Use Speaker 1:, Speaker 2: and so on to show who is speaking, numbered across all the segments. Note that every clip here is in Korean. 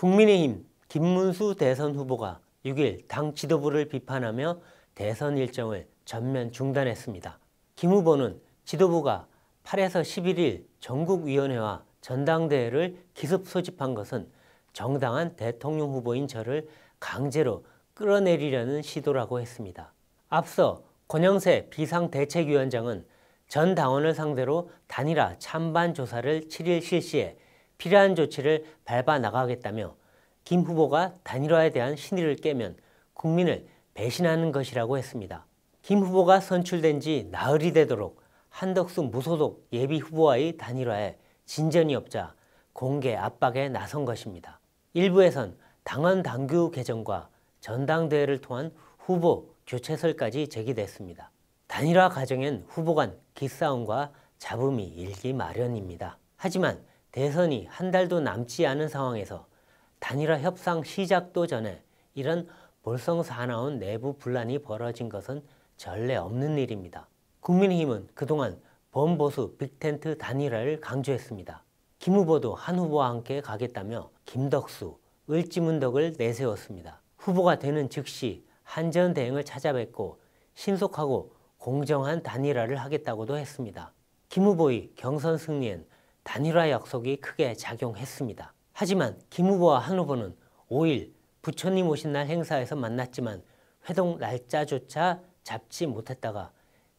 Speaker 1: 국민의힘 김문수 대선 후보가 6일 당 지도부를 비판하며 대선 일정을 전면 중단했습니다. 김 후보는 지도부가 8에서 11일 전국위원회와 전당대회를 기습 소집한 것은 정당한 대통령 후보인 저를 강제로 끌어내리려는 시도라고 했습니다. 앞서 권영세 비상대책위원장은 전 당원을 상대로 단일화 찬반 조사를 7일 실시해 필요한 조치를 밟아 나가겠다며 김 후보가 단일화에 대한 신의를 깨면 국민을 배신하는 것이라고 했습니다. 김 후보가 선출된 지 나흘이 되도록 한덕수 무소속 예비 후보와의 단일화에 진전이 없자 공개 압박에 나선 것입니다. 일부에선 당원 당규 개정과 전당대회를 통한 후보 교체설까지 제기됐습니다. 단일화 과정엔 후보 간 기싸움과 잡음이 일기 마련입니다. 하지만 대선이 한 달도 남지 않은 상황에서 단일화 협상 시작도 전에 이런 볼썽사나운 내부 분란이 벌어진 것은 전례 없는 일입니다. 국민의힘은 그동안 범보수 빅텐트 단일화를 강조했습니다. 김 후보도 한 후보와 함께 가겠다며 김덕수, 을지문덕을 내세웠습니다. 후보가 되는 즉시 한전대행을 찾아뵙고 신속하고 공정한 단일화를 하겠다고도 했습니다. 김 후보의 경선 승리엔 단일화 약속이 크게 작용했습니다. 하지만 김 후보와 한 후보는 5일 부처님 오신 날 행사에서 만났지만 회동 날짜조차 잡지 못했다가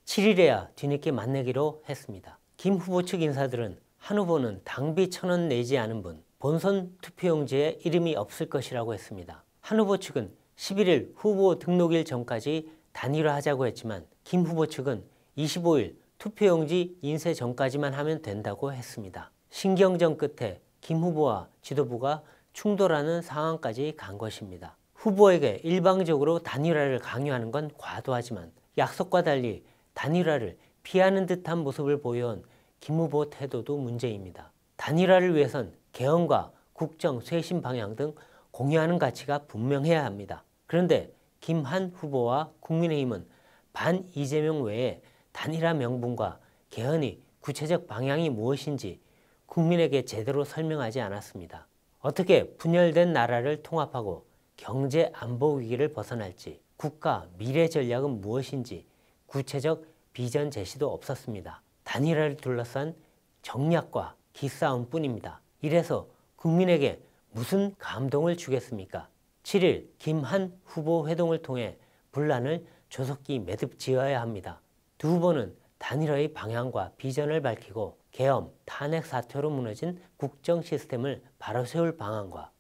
Speaker 1: 7일에야 뒤늦게 만나기로 했습니다. 김 후보 측 인사들은 한 후보는 당비 1,000원 내지 않은 분, 본선 투표용지에 이름이 없을 것이라고 했습니다. 한 후보 측은 11일 후보 등록일 전까지 단일화하자고 했지만 김 후보 측은 25일 투표용지 인쇄 전까지만 하면 된다고 했습니다. 신경전 끝에 김 후보와 지도부가 충돌하는 상황까지 간 것입니다. 후보에게 일방적으로 단일화를 강요하는 건 과도하지만 약속과 달리 단일화를 피하는 듯한 모습을 보여온 김 후보 태도도 문제입니다. 단일화를 위해선 개헌과 국정 쇄신 방향 등 공유하는 가치가 분명해야 합니다. 그런데 김한 후보와 국민의힘은 반 이재명 외에 단일화 명분과 개헌의 구체적 방향이 무엇인지 국민에게 제대로 설명하지 않았습니다. 어떻게 분열된 나라를 통합하고 경제 안보 위기를 벗어날지, 국가 미래 전략은 무엇인지 구체적 비전 제시도 없었습니다. 단일화를 둘러싼 정략과 기싸움뿐입니다. 이래서 국민에게 무슨 감동을 주겠습니까? 7일 김한 후보 회동을 통해 분란을 조속히 매듭지어야 합니다. 두 후보는 단일화의 방향과 비전을 밝히고 계엄, 탄핵 사태로 무너진 국정 시스템을 바로 세울 방안과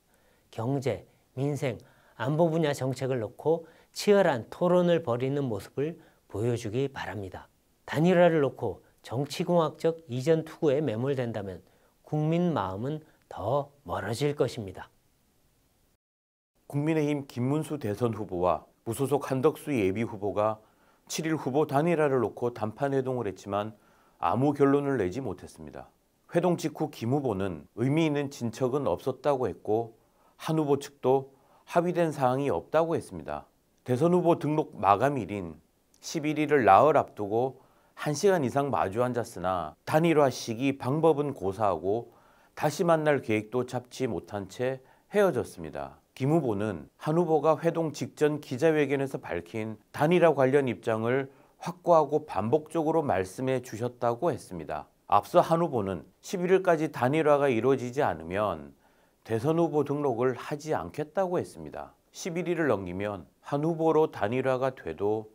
Speaker 1: 경제, 민생, 안보 분야 정책을 놓고 치열한 토론을 벌이는 모습을 보여주기 바랍니다. 단일화를 놓고 정치공학적 이전 투구에 매몰된다면 국민 마음은 더 멀어질 것입니다.
Speaker 2: 국민의힘 김문수 대선 후보와 무소속 한덕수 예비 후보가 7일 후보 단일화를 놓고 단판 회동을 했지만 아무 결론을 내지 못했습니다. 회동 직후 김 후보는 의미 있는 진척은 없었다고 했고 한 후보 측도 합의된 사항이 없다고 했습니다. 대선 후보 등록 마감일인 11일을 나흘 앞두고 1시간 이상 마주 앉았으나 단일화 시기 방법은 고사하고 다시 만날 계획도 잡지 못한 채 헤어졌습니다. 김 후보는 한 후보가 회동 직전 기자회견에서 밝힌 단일화 관련 입장을 확고하고 반복적으로 말씀해 주셨다고 했습니다. 앞서 한 후보는 11일까지 단일화가 이루어지지 않으면 대선 후보 등록을 하지 않겠다고 했습니다. 11일을 넘기면 한 후보로 단일화가 돼도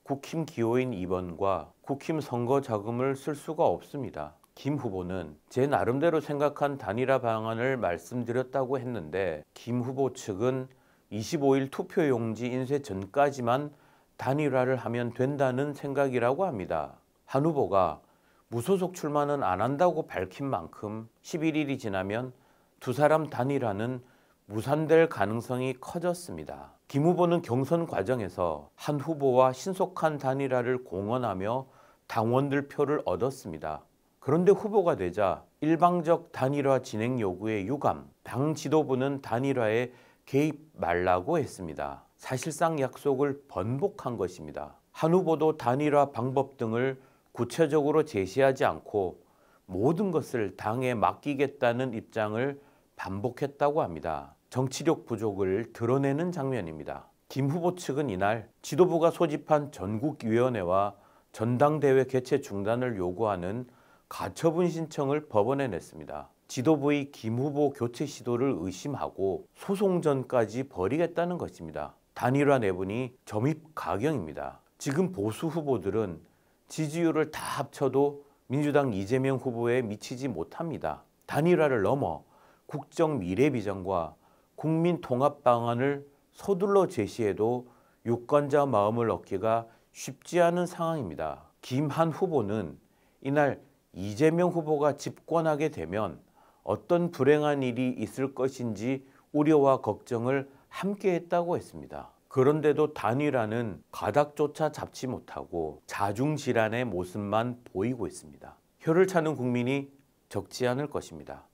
Speaker 2: 국힘 기호인 2번과 국힘 선거 자금을 쓸 수가 없습니다. 김 후보는 제 나름대로 생각한 단일화 방안을 말씀드렸다고 했는데 김 후보 측은 25일 투표용지 인쇄 전까지만 단일화를 하면 된다는 생각이라고 합니다. 한 후보가 무소속 출마는 안 한다고 밝힌 만큼 11일이 지나면 두 사람 단일화는 무산될 가능성이 커졌습니다. 김 후보는 경선 과정에서 한 후보와 신속한 단일화를 공언하며 당원들 표를 얻었습니다. 그런데 후보가 되자 일방적 단일화 진행 요구에 유감, 당 지도부는 단일화에 개입 말라고 했습니다. 사실상 약속을 번복한 것입니다. 한 후보도 단일화 방법 등을 구체적으로 제시하지 않고 모든 것을 당에 맡기겠다는 입장을 반복했다고 합니다. 정치력 부족을 드러내는 장면입니다. 김 후보 측은 이날 지도부가 소집한 전국위원회와 전당대회 개최 중단을 요구하는 가처분 신청을 법원에 냈습니다. 지도부의 김 후보 교체 시도를 의심하고 소송전까지 벌이겠다는 것입니다. 단일화 내분이 점입 가경입니다. 지금 보수 후보들은 지지율을 다 합쳐도 민주당 이재명 후보에 미치지 못합니다. 단일화를 넘어 국정 미래 비전과 국민 통합 방안을 서둘러 제시해도 유권자 마음을 얻기가 쉽지 않은 상황입니다. 김한 후보는 이날 이재명 후보가 집권하게 되면 어떤 불행한 일이 있을 것인지 우려와 걱정을 함께 했다고 했습니다. 그런데도 단일화는 가닥조차 잡지 못하고 자중질환의 모습만 보이고 있습니다. 혀를 차는 국민이 적지 않을 것입니다.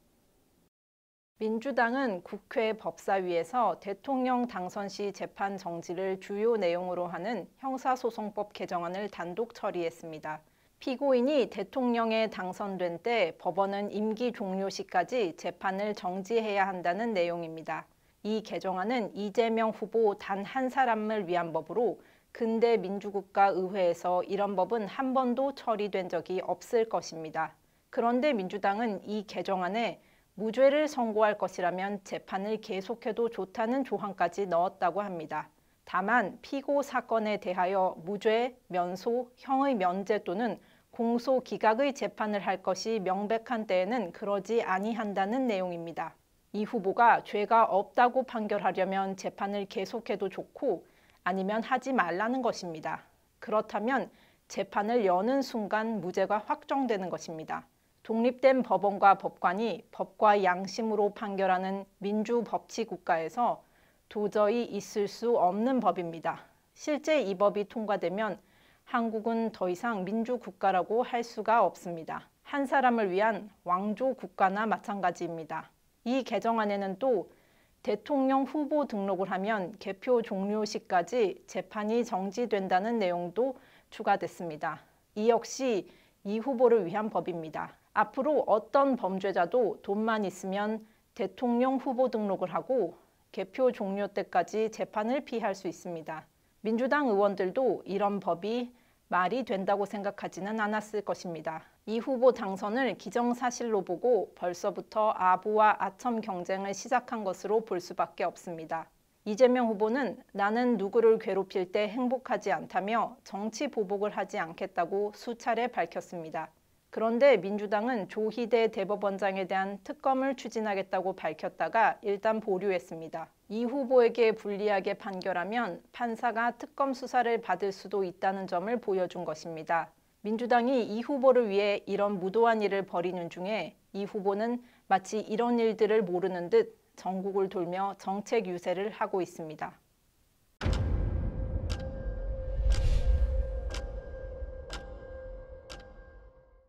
Speaker 3: 민주당은 국회 법사위에서 대통령 당선 시 재판 정지를 주요 내용으로 하는 형사소송법 개정안을 단독 처리했습니다. 피고인이 대통령에 당선된 때 법원은 임기 종료 시까지 재판을 정지해야 한다는 내용입니다. 이 개정안은 이재명 후보 단 한 사람을 위한 법으로 근대 민주국가 의회에서 이런 법은 한 번도 처리된 적이 없을 것입니다. 그런데 민주당은 이 개정안에 무죄를 선고할 것이라면 재판을 계속해도 좋다는 조항까지 넣었다고 합니다. 다만 피고 사건에 대하여 무죄, 면소, 형의 면제 또는 공소 기각의 재판을 할 것이 명백한 때에는 그러지 아니한다는 내용입니다. 이 후보가 죄가 없다고 판결하려면 재판을 계속해도 좋고 아니면 하지 말라는 것입니다. 그렇다면 재판을 여는 순간 무죄가 확정되는 것입니다. 독립된 법원과 법관이 법과 양심으로 판결하는 민주법치국가에서 도저히 있을 수 없는 법입니다. 실제 이 법이 통과되면 한국은 더 이상 민주국가라고 할 수가 없습니다. 한 사람을 위한 왕조국가나 마찬가지입니다. 이 개정안에는 또 대통령 후보 등록을 하면 개표 종료 시까지 재판이 정지된다는 내용도 추가됐습니다. 이 역시 이 후보를 위한 법입니다. 앞으로 어떤 범죄자도 돈만 있으면 대통령 후보 등록을 하고 개표 종료 때까지 재판을 피할 수 있습니다. 민주당 의원들도 이런 법이 말이 된다고 생각하지는 않았을 것입니다. 이 후보 당선을 기정사실로 보고 벌써부터 아부와 아첨 경쟁을 시작한 것으로 볼 수밖에 없습니다. 이재명 후보는 나는 누구를 괴롭힐 때 행복하지 않다며 정치 보복을 하지 않겠다고 수차례 밝혔습니다. 그런데 민주당은 조희대 대법원장에 대한 특검을 추진하겠다고 밝혔다가 일단 보류했습니다. 이 후보에게 불리하게 판결하면 판사가 특검 수사를 받을 수도 있다는 점을 보여준 것입니다. 민주당이 이 후보를 위해 이런 무도한 일을 벌이는 중에 이 후보는 마치 이런 일들을 모르는 듯 전국을 돌며 정책 유세를 하고 있습니다.